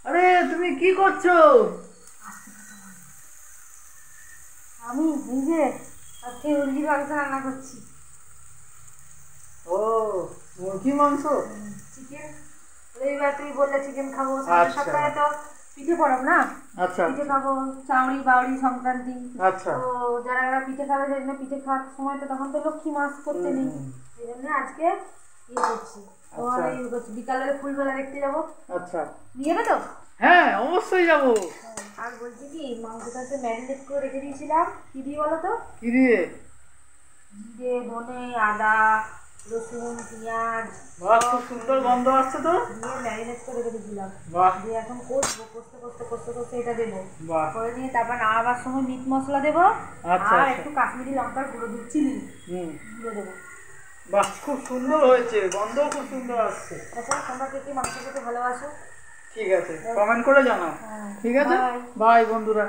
আরে তুমি কি করছো? আমি এই যে আজকে মুরগির মাংস রান্না করছি। ও, মুরগি মাংস। চিকেন, রবিবার তুমি বললে চিকেন খাবো, সামনের আচ্ছা সপ্তাহে তো পিঠে পরব না, আচ্ছা পিঠে খাবো, চাউরি বাউরি সংক্রান্তি। আচ্ছা। তো যারা যারা পিঠে খাবে সেই জন্য পিঠে খাওয়ার সময় তো তখন তো লক্ষ্মী মাছ করতে নেই, সেই জন্য আজকে ইয়ে করছি। তোমার আচ্ছা এই করছি, বিকালে ফুলবেলা দেখতে যাবো। আচ্ছা। নিয়ে যাবে তো? হ্যাঁ, অবশ্যই যাবো। আর বলছি কি, মাংসটা তো ম্যারিনেট করে রেখে দিয়েছিলাম, কি দিয়ে বলো তো? কি দিয়ে? জিরে, ধনে, আদা, রসুন, পেঁয়াজ, বাহ, খুব সুন্দর গন্ধ আসছে তো। দিয়ে ম্যারিনেট করে রেখে দিয়েছিলাম। বাহ দিয়ে এখন কষবো, কষতে কষতে কষতে কষতে এটা দেবো। বাহ। করে নিয়ে তারপর নামাবার সময় মিট মশলা দেবো, আচ্ছা আর আচ্ছা। একটু কাশ্মীরি লঙ্কার গুঁড়ো দিয়ে চিলি হুম। গুঁড়ো দেবো। বাহ, খুব সুন্দর হয়েছে, গন্ধও খুব সুন্দর আসছে। আচ্ছা, তোমরা কে কে মাংস খেতে ভালোবাসো? ঠিক আছে, কমেন্ট করে জানাও। হ্যাঁ, ঠিক আছে, বাই। বাই বন্ধুরা।